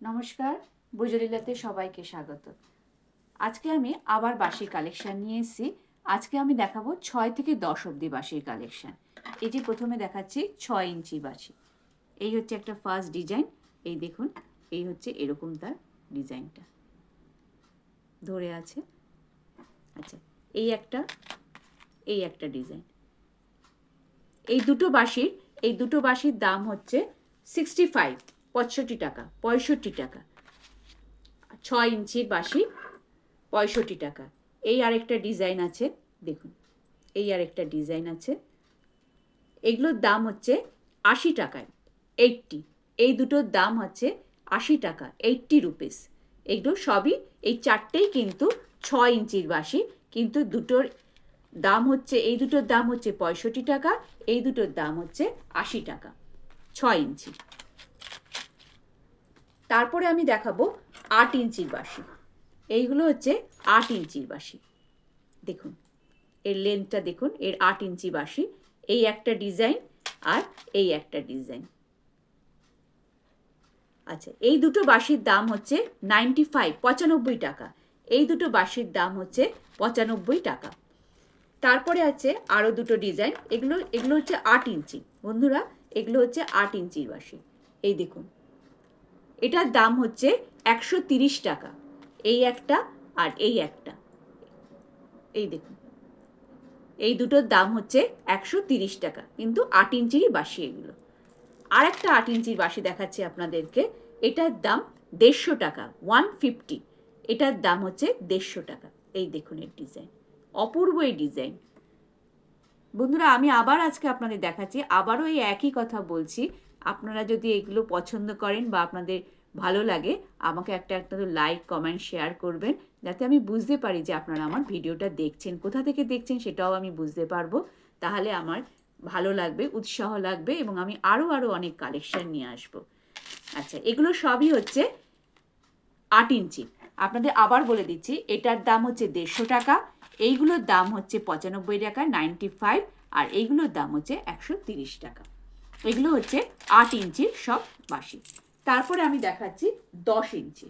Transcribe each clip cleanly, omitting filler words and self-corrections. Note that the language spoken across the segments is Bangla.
নমস্কার, বুজলিলাতে সবাইকে স্বাগত। আজকে আমি আবার বাঁশি কালেকশন নিয়ে এসেছি। আজকে আমি দেখাবো 6 থেকে 10 অবধি বাঁশির কালেকশন। এই যে প্রথমে দেখাচ্ছি 6 ইঞ্চি বাঁশি। এই হচ্ছে একটা ফার্স্ট ডিজাইন। এই দেখুন, এই হচ্ছে এরকম তার ডিজাইনটা ধরে আছে। আচ্ছা, এই একটা ডিজাইন। এই দুটো বাঁশির দাম হচ্ছে 65 টাকা, 65 টাকা। 6 ইঞ্চির বাঁশি 65 টাকা। এই আরেকটা ডিজাইন আছে, দেখুন, এই আরেকটা ডিজাইন আছে। এগুলোর দাম হচ্ছে 80 টাকায়, 80। এই দুটোর দাম হচ্ছে 80 টাকা, 80 রুপিস। এগুলো সবই, এই চারটেই কিন্তু 6 ইঞ্চির বাঁশি, কিন্তু দুটোর দাম হচ্ছে, এই দুটোর দাম হচ্ছে 65 টাকা, এই দুটোর দাম হচ্ছে 80 টাকা, 6 ইঞ্চি। তারপরে আমি দেখাবো 8 ইঞ্চির বাঁশি। এইগুলো হচ্ছে 8 ইঞ্চির বাঁশি। দেখুন, এর লেন্থটা দেখুন, এর 8 ইঞ্চি বাঁশি। এই একটা ডিজাইন আর এই একটা ডিজাইন। আচ্ছা, এই দুটো বাঁশির দাম হচ্ছে 95 টাকা। এই দুটো বাঁশির দাম হচ্ছে 95 টাকা। তারপরে আছে আরও দুটো ডিজাইন। এগুলো হচ্ছে 8 ইঞ্চি। বন্ধুরা, এগুলো হচ্ছে 8 ইঞ্চির বাঁশি। এই দেখুন, এটার দাম হচ্ছে 130 টাকা। এই একটা আর এই একটা, এই দেখুন, এই দুটোর দাম হচ্ছে 130 টাকা, কিন্তু 8 ইঞ্চিরই বাঁশি এগুলো। আর একটা 8 ইঞ্চির বাঁশি দেখাচ্ছি আপনাদেরকে। এটার দাম 150 টাকা, 150। এটার দাম হচ্ছে 150 টাকা। এই দেখুন এর ডিজাইন, অপূর্ব এই ডিজাইন। বন্ধুরা, আমি আবার আজকে আপনাদের দেখাচ্ছি, আবারও এই একই কথা বলছি। আপনারা যদি এগুলো পছন্দ করেন বা আপনাদের ভালো লাগে, আমাকে একটা লাইক, কমেন্ট, শেয়ার করবেন, যাতে আমি বুঝতে পারি যে আপনারা আমার ভিডিওটা দেখছেন। কোথা থেকে দেখছেন সেটাও আমি বুঝতে পারবো। তাহলে আমার ভালো লাগবে, উৎসাহ লাগবে, এবং আমি আরও অনেক কালেকশন নিয়ে আসবো। আচ্ছা, এগুলো সবই হচ্ছে 8 ইঞ্চি। আপনাদের আবার বলে দিচ্ছি, এটার দাম হচ্ছে 150 টাকা, এইগুলোর দাম হচ্ছে 95 টাকা, 95, আর এইগুলোর দাম হচ্ছে 130 টাকা। এগুলো হচ্ছে 8 ইঞ্চির সব বাঁশি। তারপরে আমি দেখাচ্ছি 10 ইঞ্চি।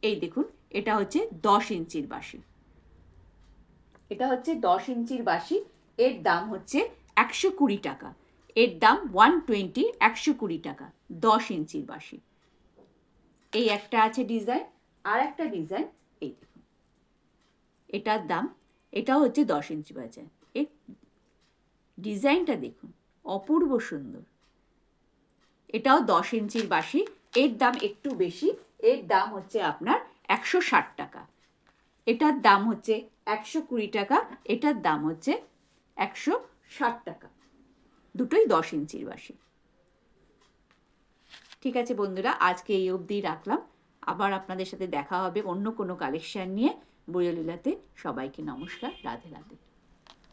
এই দেখুন, এটা হচ্ছে 10 ইঞ্চির বাঁশি। এটা হচ্ছে 10 ইঞ্চির বাঁশি। এর দাম হচ্ছে 120 টাকা। এর দাম 120, 120 টাকা, 10 ইঞ্চির বাঁশি। এই একটা আছে ডিজাইন, আর একটা ডিজাইন, এই দেখুন, এটার দাম, এটাও হচ্ছে 10 ইঞ্চি বাজার। এর ডিজাইনটা দেখুন, অপূর্ব সুন্দর। এটাও 10 ইঞ্চির বাঁশি। এর দাম একটু বেশি। এর দাম হচ্ছে আপনার 160 টাকা। এটার দাম হচ্ছে 120 টাকা, এটার দাম হচ্ছে 160 টাকা। দুটোই 10 ইঞ্চির বাঁশি। ঠিক আছে বন্ধুরা, আজকে এই অবধি রাখলাম। আবার আপনাদের সাথে দেখা হবে অন্য কোনো কালেকশন নিয়ে। বুজলিলাতে সবাইকে নমস্কার, রাধে রাধে।